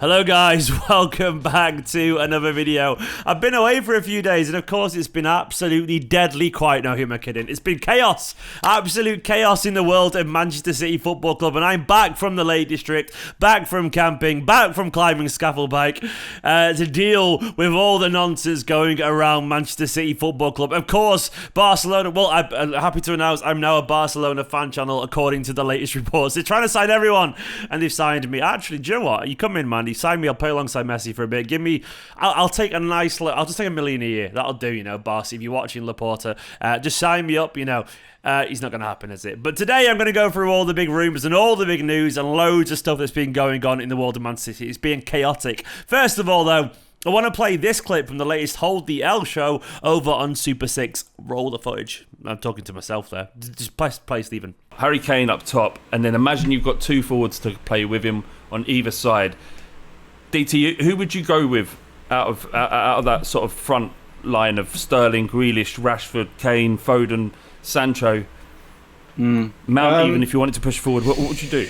Hello guys, welcome back to another video. I've been away for a few days and of course it's been absolutely deadly quiet. No, who am I kidding? It's been chaos, absolute chaos in the world of Manchester City Football Club, and I'm back from the Lake District, back from camping, back from climbing scaffold bike to deal with all the nonsense going around Manchester City Football Club. Of course, Barcelona, well, I'm happy to announce I'm now a Barcelona fan channel according to the latest reports. They're trying to sign everyone and they've signed me. Actually, do you know what? You come in, man. You sign me, I'll play alongside Messi for a bit. Give me, I'll take a nice, I'll just take $1 million a year. That'll do, you know, Barca. If you're watching Laporta, just sign me up, you know. It's not going to happen, is it? But today I'm going to go through all the big rumours and all the big news and loads of stuff that's been going on in the world of Man City. It's being chaotic. First of all, though, I want to play this clip from the latest Hold the L show over on Super 6. Roll the footage. I'm talking to myself there. Just play Stephen. Harry Kane up top, and then imagine you've got two forwards to play with him on either side. DT, who would you go with out of that sort of front line of Sterling, Grealish, Rashford, Kane, Foden, Sancho? Mount, even if you wanted to push forward, what would you do?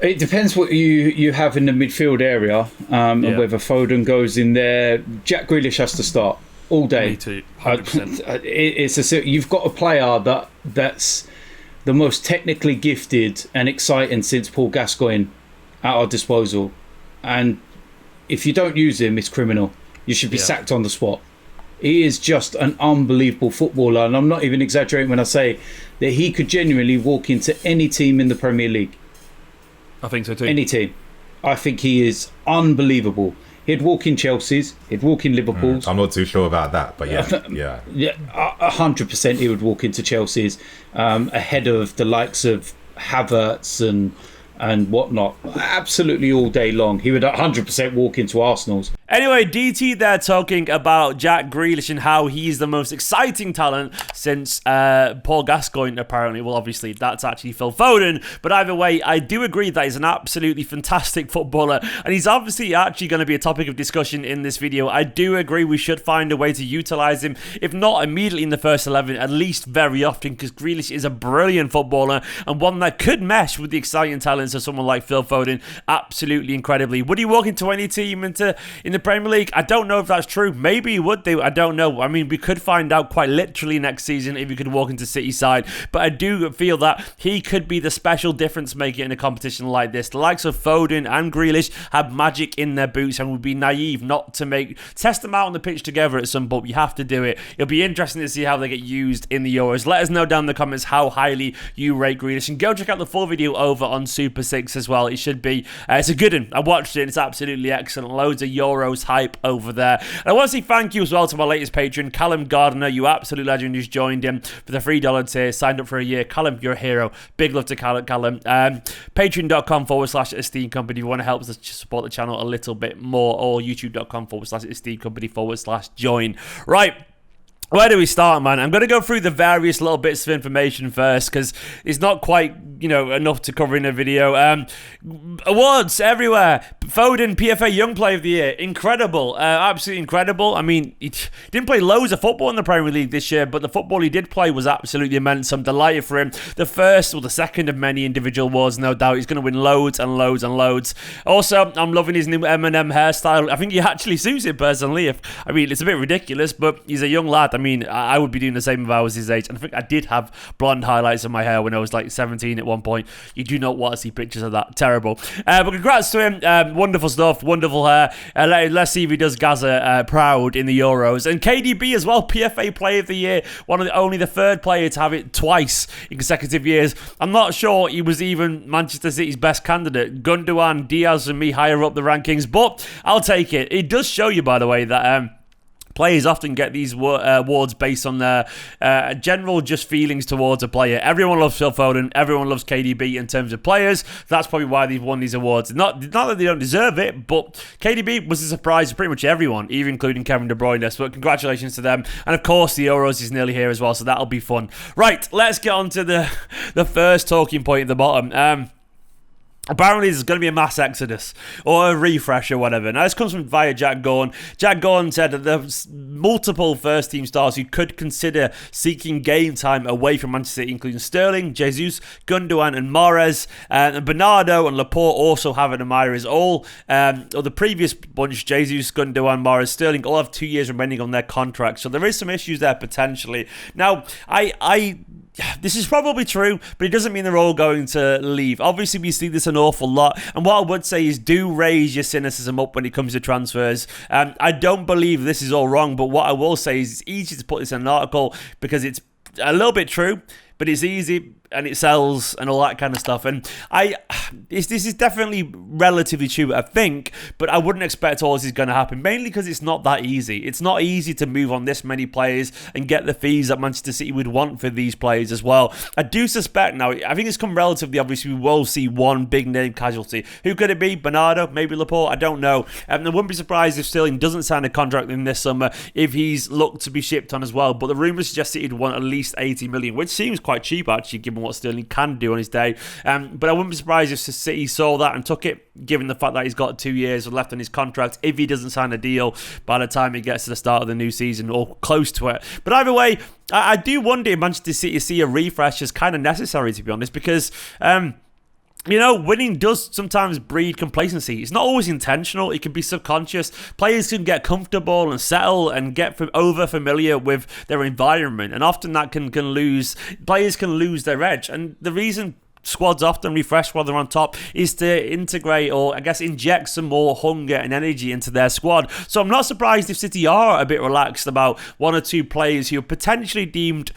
It depends what you have in the midfield area, and whether Foden goes in there. Jack Grealish has to start all day. Me too, 100%. You've got a player that's the most technically gifted and exciting since Paul Gascoigne at our disposal, and if you don't use him, it's criminal. You should be sacked on the spot. He is just an unbelievable footballer, and I'm not even exaggerating when I say that he could genuinely walk into any team in the Premier League. I think so too. Any team. I think he is unbelievable. He'd walk in Chelsea's, he'd walk in Liverpool's. I'm not too sure about that, but yeah. 100% he would walk into Chelsea's ahead of the likes of Havertz and whatnot. Absolutely all day long. He would 100% walk into Arsenal's. Anyway, DT there talking about Jack Grealish and how he's the most exciting talent since Paul Gascoigne, apparently. Well, obviously, that's actually Phil Foden. But either way, I do agree that he's an absolutely fantastic footballer. And he's obviously actually going to be a topic of discussion in this video. I do agree we should find a way to utilise him, if not immediately in the first 11, at least very often, because Grealish is a brilliant footballer and one that could mesh with the exciting talents of someone like Phil Foden absolutely incredibly. Would he walk into any team in the Premier League? I don't know if that's true. Maybe he would do. I don't know. I mean, we could find out quite literally next season if he could walk into City side. But I do feel that he could be the special difference maker in a competition like this. The likes of Foden and Grealish have magic in their boots and would be naive not to test them out on the pitch together at some point. You have to do it. It'll be interesting to see how they get used in the Euros. Let us know down in the comments how highly you rate Grealish, and go check out the full video over on Super 6 as well. It should be, it's a good one. I watched it and it's absolutely excellent. Loads of Euros hype over there. And I want to say thank you as well to my latest patron, Callum Gardner. You absolute legend who's joined him for the $3 tier, signed up for a year. Callum, you're a hero. Big love to Callum. Patreon.com/Esteemed Company if you want to help us support the channel a little bit more, or youtube.com/Esteemed Company/join. Right. Where do we start, man? I'm going to go through the various little bits of information first because it's not quite, enough to cover in a video. Awards everywhere. Foden, PFA Young Player of the Year. Incredible. Absolutely incredible. I mean, he didn't play loads of football in the Premier League this year, but the football he did play was absolutely immense. I'm delighted for him. The second of many individual awards, no doubt. He's going to win loads and loads and loads. Also, I'm loving his new Eminem hairstyle. I think he actually suits it personally. It's a bit ridiculous, but he's a young lad. I mean, I would be doing the same if I was his age. And I think I did have blonde highlights in my hair when I was like 17 at one point. You do not want to see pictures of that. Terrible. But congrats to him. Wonderful stuff. Wonderful hair. Let's see if he does Gaza proud in the Euros. And KDB as well, PFA Player of the Year. Only the third player to have it twice in consecutive years. I'm not sure he was even Manchester City's best candidate. Gundogan, Diaz and me higher up the rankings. But I'll take it. It does show you, by the way, that players often get these awards based on their general just feelings towards a player. Everyone loves Phil Foden. Everyone loves KDB in terms of players. That's probably why they've won these awards. Not that they don't deserve it, but KDB was a surprise to pretty much everyone, even including Kevin De Bruyne. So congratulations to them. And of course, the Euros is nearly here as well, so that'll be fun. Right, let's get on to the first talking point at the bottom. Apparently, there's going to be a mass exodus or a refresh or whatever. Now, this comes from via Jack Grealish. Jack Grealish said that there's multiple first-team stars who could consider seeking game time away from Manchester City, including Sterling, Jesus, Gundogan and Mahrez. And Bernardo and Laporte also have an admirers. Or the previous bunch, Jesus, Gundogan, Mahrez, Sterling, all have 2 years remaining on their contracts. So there is some issues there potentially. Now, this is probably true, but it doesn't mean they're all going to leave. Obviously, we see this an awful lot. And what I would say is do raise your cynicism up when it comes to transfers. I don't believe this is all wrong, but what I will say is it's easy to put this in an article because it's a little bit true, but it's easy and it sells and all that kind of stuff. And this is definitely relatively true, I think, but I wouldn't expect all this is going to happen, mainly because it's not that easy. It's not easy to move on this many players and get the fees that Manchester City would want for these players as well. I do suspect now, I think it's come relatively obvious, we will see one big name casualty. Who could it be? Bernardo? Maybe Laporte? I don't know. I wouldn't be surprised if Sterling doesn't sign a contract in this summer if he's looked to be shipped on as well. But the rumours suggest that he'd want at least 80 million, which seems quite cheap actually, given what Sterling can do on his day. But I wouldn't be surprised if City saw that and took it, given the fact that he's got 2 years left on his contract if he doesn't sign a deal by the time he gets to the start of the new season or close to it. But either way, I do wonder if Manchester City see a refresh is kind of necessary, to be honest, because winning does sometimes breed complacency. It's not always intentional. It can be subconscious. Players can get comfortable and settle and get over familiar with their environment. And often that players can lose their edge. And the reason squads often refresh while they're on top is to integrate or, I guess, inject some more hunger and energy into their squad. So I'm not surprised if City are a bit relaxed about one or two players who are potentially deemed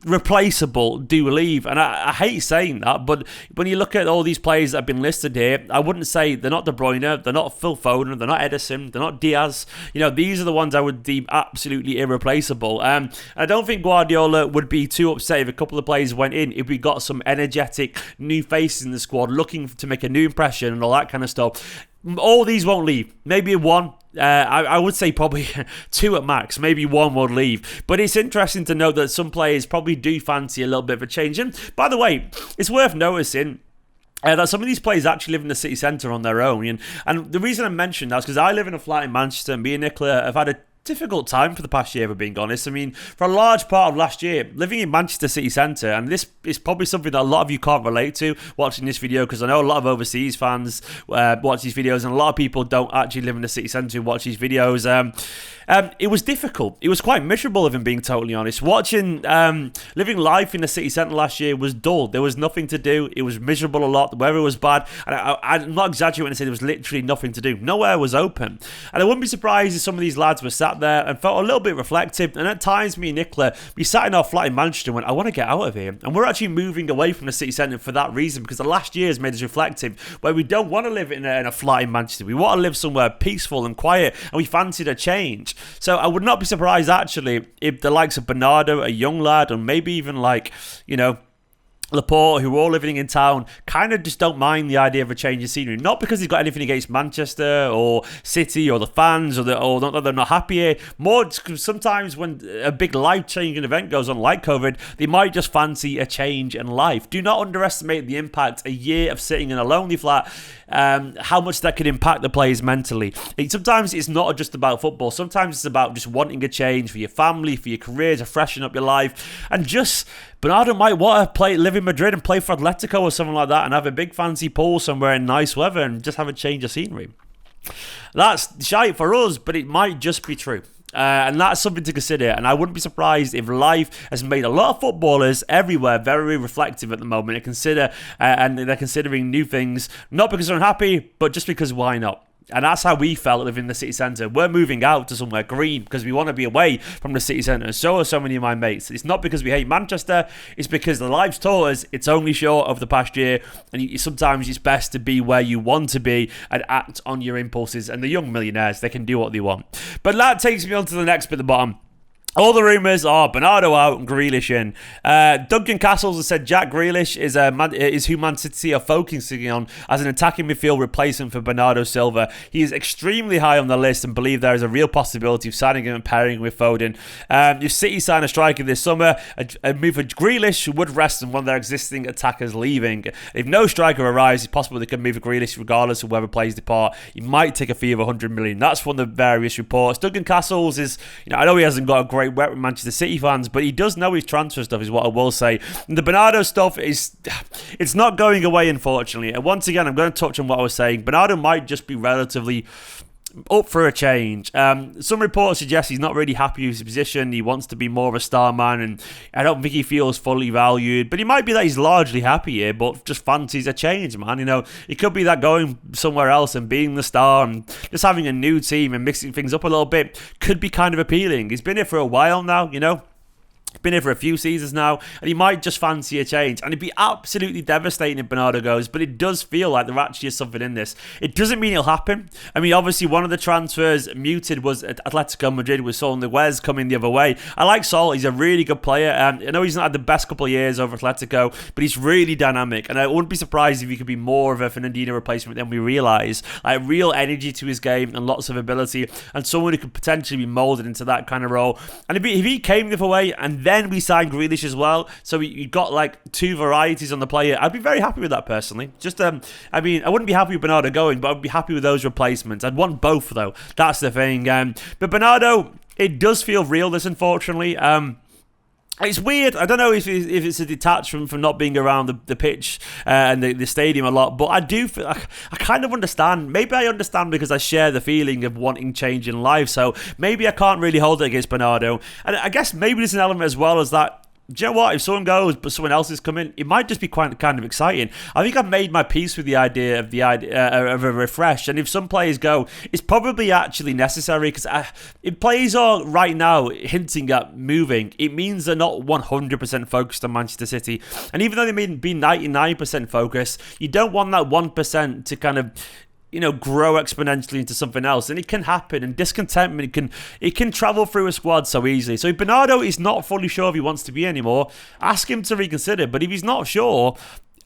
replaceable do leave. And I hate saying that, but when you look at all these players that have been listed here, I wouldn't say they're not De Bruyne, they're not Phil Foden, they're not Edison, they're not Diaz. These are the ones I would deem absolutely irreplaceable. I don't think Guardiola would be too upset if a couple of players went in, if we got some energetic new faces in the squad looking to make a new impression and all that kind of stuff. All these won't leave. Maybe one. I would say probably two at max. Maybe one will leave. But it's interesting to note that some players probably do fancy a little bit of a change. And by the way, it's worth noticing that some of these players actually live in the city centre on their own. And the reason I mentioned that is because I live in a flat in Manchester, and me and Nicola have had a difficult time for the past year, if we're being honest. For a large part of last year, living in Manchester city centre, and this is probably something that a lot of you can't relate to watching this video, because I know a lot of overseas fans watch these videos, and a lot of people don't actually live in the city centre who watch these videos. It was difficult. It was quite miserable, if I'm being totally honest. Living life in the city centre last year was dull. There was nothing to do. It was miserable a lot. The weather was bad. And I'm not exaggerating when I say there was literally nothing to do. Nowhere was open. And I wouldn't be surprised if some of these lads were sat there and felt a little bit reflective. And at times, me and Nicola, we sat in our flat in Manchester and went, I want to get out of here. And we're actually moving away from the city centre for that reason, because the last year has made us reflective, where we don't want to live in a flat in Manchester. We want to live somewhere peaceful and quiet, and we fancied a change. So I would not be surprised, actually, if the likes of Bernardo, a young lad, and maybe even Laporte, who are all living in town, kind of just don't mind the idea of a change of scenery. Not because he's got anything against Manchester or City or the fans, or not that they're not happy here. More because sometimes when a big life-changing event goes on, like COVID, they might just fancy a change in life. Do not underestimate the impact a year of sitting in a lonely flat, how much that could impact the players mentally. Sometimes it's not just about football. Sometimes it's about just wanting a change for your family, for your career, to freshen up your life. And just, Bernardo might want to live in Madrid and play for Atletico or something like that, and have a big fancy pool somewhere in nice weather and just have a change of scenery. That's shite for us, but it might just be true. And that's something to consider. And I wouldn't be surprised if life has made a lot of footballers everywhere very reflective at the moment and they're considering new things, not because they're unhappy, but just because why not? And that's how we felt living in the city centre. We're moving out to somewhere green because we want to be away from the city centre. So are so many of my mates. It's not because we hate Manchester. It's because the life's taught us it's only short over the past year. And sometimes it's best to be where you want to be and act on your impulses. And the young millionaires, they can do what they want. But that takes me on to the next bit at the bottom. All the rumours are Bernardo out and Grealish in. Duncan Castles has said Jack Grealish is who Man City are focusing on as an attacking midfield replacement for Bernardo Silva. He is extremely high on the list and believe there is a real possibility of signing him and pairing with Foden. If City sign a striker this summer, a move for Grealish would rest on one of their existing attackers leaving. If no striker arrives, it's possible they could move for Grealish regardless of whoever plays the part. He might take a fee of 100 million. That's one of the various reports. Duncan Castles is, I know he hasn't got a great wet with Manchester City fans, but he does know his transfer stuff, is what I will say. And the Bernardo stuff it's not going away, unfortunately. And once again, I'm going to touch on what I was saying. Bernardo might just be relatively up for a change. Some reports suggest he's not really happy with his position. He wants to be more of a star man, and I don't think he feels fully valued. But it might be that he's largely happy here, but just fancies a change, man. It could be that going somewhere else and being the star and just having a new team and mixing things up a little bit could be kind of appealing. He's been here for a while now, been here for a few seasons now, and he might just fancy a change. And it'd be absolutely devastating if Bernardo goes, but it does feel like there actually is something in this. It doesn't mean it'll happen. Obviously, one of the transfers muted was at Atletico Madrid with Sol Niguez coming the other way. I like Sol. He's a really good player. I know he's not had the best couple of years over Atletico, but he's really dynamic, and I wouldn't be surprised if he could be more of a Fernandinho replacement than we realise. Like, real energy to his game and lots of ability, and someone who could potentially be moulded into that kind of role. And if he came the other way, and then we signed Grealish as well, so you got like two varieties on the player, I'd be very happy with that personally. Just I wouldn't be happy with Bernardo going, but I'd be happy with those replacements. I'd want both though. That's the thing. But Bernardo, it does feel real, this, unfortunately. It's weird. I don't know if it's a detach from not being around the pitch and the stadium a lot, but I do feel, I kind of understand. Maybe I understand because I share the feeling of wanting change in life, so maybe I can't really hold it against Bernardo. And I guess maybe there's an element as well as that, do you know what? If someone goes but someone else is coming, it might just be quite kind of exciting. I think I've made my peace with the idea of a refresh. And if some players go, it's probably actually necessary, because if players are right now hinting at moving, it means they're not 100% focused on Manchester City. And even though they may be 99% focused, you don't want that 1% to kind of grow exponentially into something else, and it can happen. And discontentment it can travel through a squad so easily. So if Bernardo is not fully sure if he wants to be anymore, ask him to reconsider. But if he's not sure,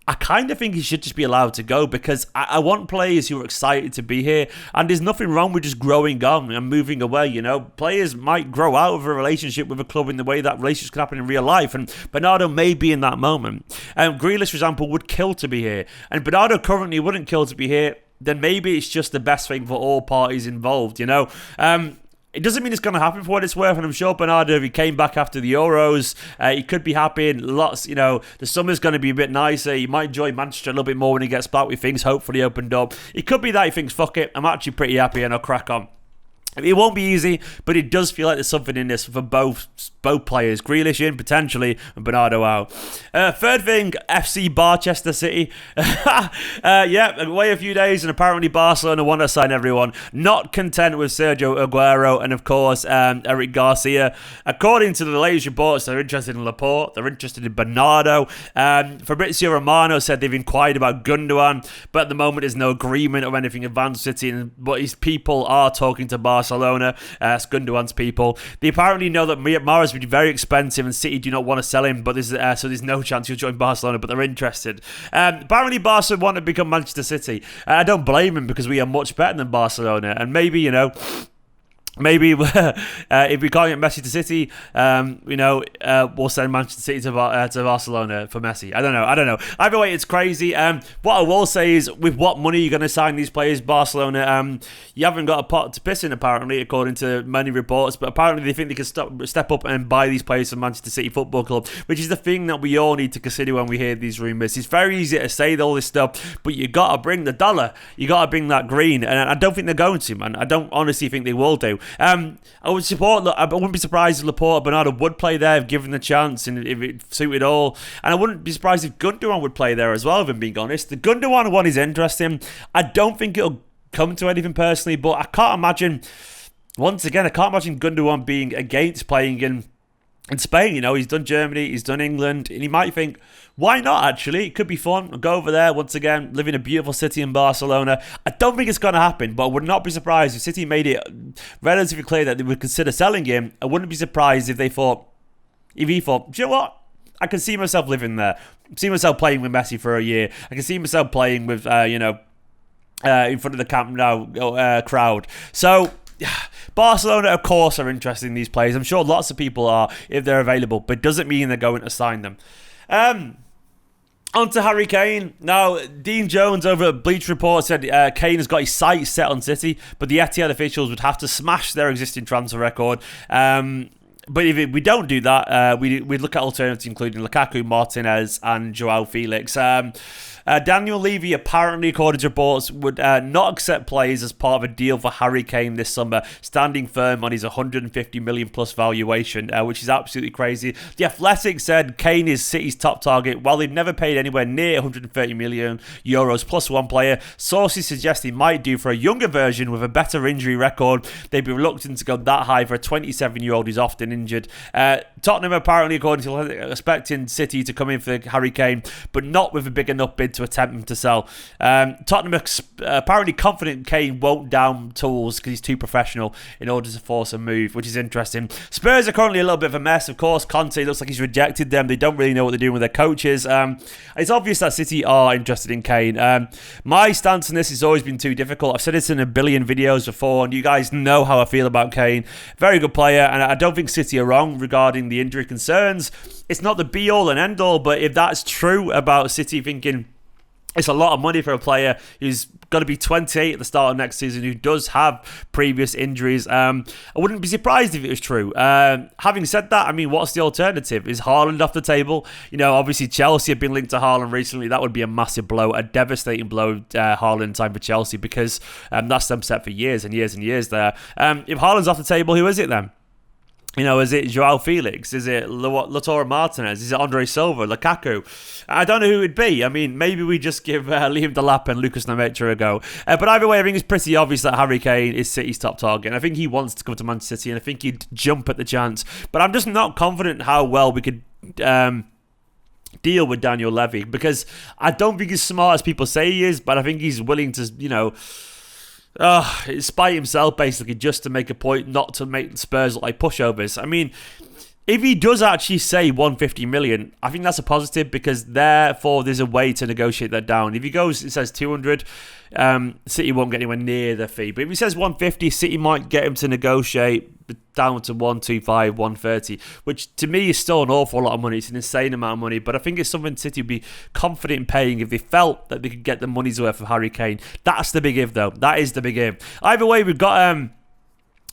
I kind of think he should just be allowed to go, because I want players who are excited to be here, and there's nothing wrong with just growing on and moving away. Players might grow out of a relationship with a club in the way that relationships can happen in real life, and Bernardo may be in that moment. Grealish, for example, would kill to be here, and Bernardo currently wouldn't kill to be here. Then maybe it's just the best thing for all parties involved, It doesn't mean it's going to happen for what it's worth, and I'm sure Bernardo, if he came back after the Euros, he could be happy, and lots, the summer's going to be a bit nicer. He might enjoy Manchester a little bit more when he gets back with things hopefully opened up. It could be that he thinks, fuck it, I'm actually pretty happy and I'll crack on. It won't be easy, but it does feel like there's something in this for both players. Grealish in, potentially, and Bernardo out. Third thing, FC Barchester City. Away a few days, and apparently Barcelona want to sign everyone. Not content with Sergio Aguero and, of course, Eric Garcia. According to the latest reports, they're interested in Laporte. They're interested in Bernardo. Fabrizio Romano said they've inquired about Gundogan, but at the moment there's no agreement or anything advanced City, but his people are talking to Barcelona. Gundogan's people. They apparently know that Mahrez would be very expensive, and City do not want to sell him, but there's no chance he'll join Barcelona, but they're interested. Apparently Barca want to become Manchester City. I don't blame him, because we are much better than Barcelona, and maybe, maybe if we can't get Messi to City, we'll send Manchester City to Barcelona for Messi. I don't know. Either way, it's crazy. What I will say is, with what money you're going to sign these players, Barcelona, you haven't got a pot to piss in, apparently, according to many reports. But apparently they think they can step up and buy these players from Manchester City Football Club, which is the thing that we all need to consider when we hear these rumours. It's very easy to say all this stuff, but you got to bring the dollar. You got to bring that green, and I don't think they're going to, man. I don't honestly think they will do. I wouldn't be surprised if Laporte or Bernardo would play there if given the chance and if it suited all. And I wouldn't be surprised if Gundogan would play there as well, if I'm being honest. The Gundogan one is interesting. I don't think it'll come to anything personally, but I can't imagine Gundogan being against playing in in Spain, he's done Germany, he's done England, and he might think, why not actually? It could be fun. I'll go over there once again, live in a beautiful city in Barcelona. I don't think it's going to happen, but I would not be surprised if City made it relatively clear that they would consider selling him. I wouldn't be surprised if he thought, do you know what? I can see myself living there. I see myself playing with Messi for a year. I can see myself playing with, in front of the Camp Nou crowd. So, Barcelona, of course, are interested in these players. I'm sure lots of people are if they're available, but it doesn't mean they're going to sign them. On to Harry Kane. Now, Dean Jones over at Bleach Report said Kane has got his sights set on City, but the Etihad officials would have to smash their existing transfer record. But if we don't do that, we'd look at alternatives including Lukaku, Martinez and Joao Felix. Daniel Levy apparently, according to reports, would not accept players as part of a deal for Harry Kane this summer, standing firm on his 150 million plus valuation, which is absolutely crazy. The Athletic said Kane is City's top target. While they've never paid anywhere near 130 million euros plus one player, sources suggest he might do for a younger version with a better injury record. They'd be reluctant to go that high for a 27-year-old who's often injured. Tottenham apparently, according to expecting City to come in for Harry Kane, but not with a big enough bid to attempt him to sell. Tottenham are apparently confident Kane won't down tools because he's too professional in order to force a move, which is interesting. Spurs are currently a little bit of a mess. Of course, Conte looks like he's rejected them. They don't really know what they're doing with their coaches. It's obvious that City are interested in Kane. My stance on this has always been too difficult. I've said this in a billion videos before, and you guys know how I feel about Kane. Very good player, and I don't think City are wrong regarding the injury concerns. It's not the be-all and end-all, but if that's true about City thinking it's a lot of money for a player who's going to be 28 at the start of next season, who does have previous injuries, I wouldn't be surprised if it was true. Having said that, I mean, what's the alternative? Is Haaland off the table? Obviously Chelsea have been linked to Haaland recently. That would be a massive blow, a devastating blow, Haaland time for Chelsea, because that's them set for years and years and years there. If Haaland's off the table, who is it then? Is it Joao Felix? Is it Lautaro Martinez? Is it Andre Silva? Lukaku? I don't know who it would be. I mean, maybe we just give Liam Delap and Lucas Nemecha a go. But either way, I think it's pretty obvious that Harry Kane is City's top target. And I think he wants to come to Manchester City, and I think he'd jump at the chance. But I'm just not confident how well we could deal with Daniel Levy, because I don't think he's smart as people say he is, but I think he's willing to, spite himself basically just to make a point, not to make Spurs look like pushovers. I mean, if he does actually say 150 million, I think that's a positive, because therefore there's a way to negotiate that down. If he goes, it says 200, City won't get anywhere near the fee. But if he says 150, City might get him to negotiate down to 125, 130, which to me is still an awful lot of money. It's an insane amount of money, but I think it's something City would be confident in paying if they felt that they could get the money's worth of Harry Kane. That's the big if, though. That is the big if. Either way, we've got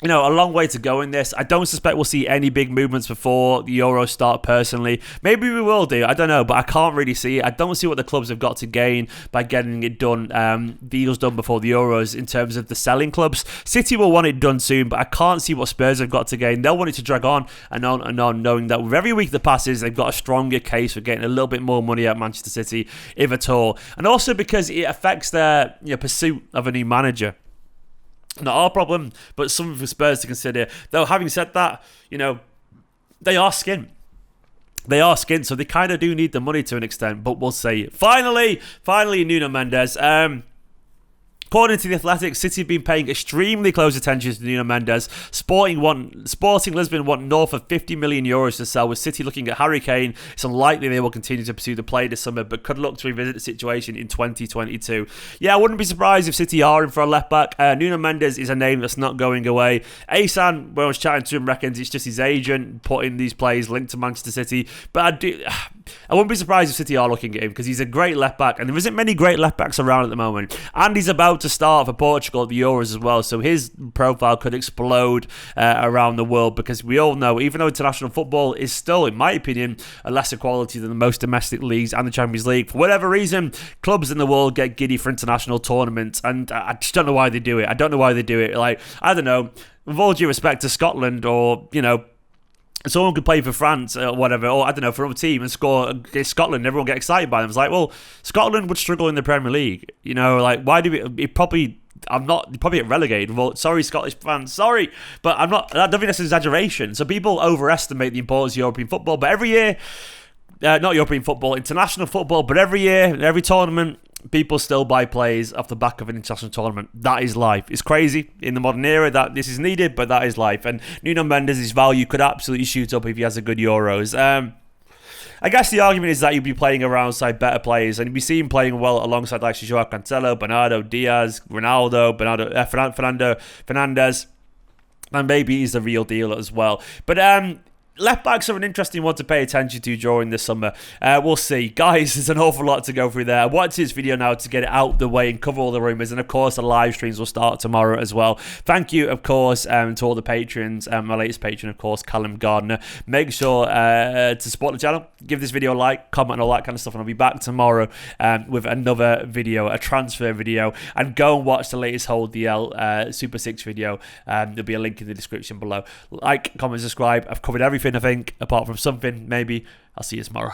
a long way to go in this. I don't suspect we'll see any big movements before the Euros start, personally. Maybe we will do, I don't know, but I can't really see it. I don't see what the clubs have got to gain by getting it done, deals done before the Euros in terms of the selling clubs. City will want it done soon, but I can't see what Spurs have got to gain. They'll want it to drag on and on, knowing that with every week that passes, they've got a stronger case for getting a little bit more money out of Manchester City, if at all. And also because it affects their pursuit of a new manager. Not our problem, but something for Spurs to consider. Though, having said that, they are skint. They are skint, so they kind of do need the money to an extent, but we'll see. Finally, Nuno Mendes. According to The Athletic, City have been paying extremely close attention to Nuno Mendes. Sporting Lisbon want north of 50 million euros to sell, with City looking at Harry Kane. It's unlikely they will continue to pursue the play this summer, but could look to revisit the situation in 2022. Yeah, I wouldn't be surprised if City are in for a left-back. Nuno Mendes is a name that's not going away. Asan, when I was chatting to him, reckons it's just his agent putting these players linked to Manchester City. But I wouldn't be surprised if City are looking at him, because he's a great left-back, and there isn't many great left-backs around at the moment. And he's about to start for Portugal at the Euros as well, so his profile could explode around the world, because we all know, even though international football is still, in my opinion, a lesser quality than the most domestic leagues and the Champions League, for whatever reason, clubs in the world get giddy for international tournaments, and I just don't know why they do it. I don't know why they do it. Like, I don't know, with all due respect to Scotland, or, someone could play for France or whatever, or I don't know, for another team and score against Scotland, everyone get excited by them. It's like, well, Scotland would struggle in the Premier League. Why do we? It probably I'm not probably get relegated. Well, sorry, Scottish fans, sorry, but I'm not. I don't think that's an exaggeration. So people overestimate the importance of European football, but every year, not European football, international football, but every year, every tournament, people still buy players off the back of an international tournament. That is life. It's crazy in the modern era that this is needed, but that is life. And Nuno Mendes, his value could absolutely shoot up if he has a good Euros. I guess the argument is that you'd be playing alongside better players, and you'd be seen playing well alongside like Joao Cancelo, Bernardo Diaz, Ronaldo, Fernando Fernandez, and maybe he's the real deal as well. But left backs are an interesting one to pay attention to during the summer. We'll see. Guys, there's an awful lot to go through there. I wanted this video now to get it out the way and cover all the rumours. And of course, the live streams will start tomorrow as well. Thank you, of course, to all the patrons. My latest patron, of course, Callum Gardner. Make sure to support the channel. Give this video a like, comment, and all that kind of stuff. And I'll be back tomorrow with another video, a transfer video. And go and watch the latest Hold DL Super 6 video. There'll be a link in the description below. Like, comment, subscribe. I've covered everything, I think, apart from something, maybe. I'll see you tomorrow.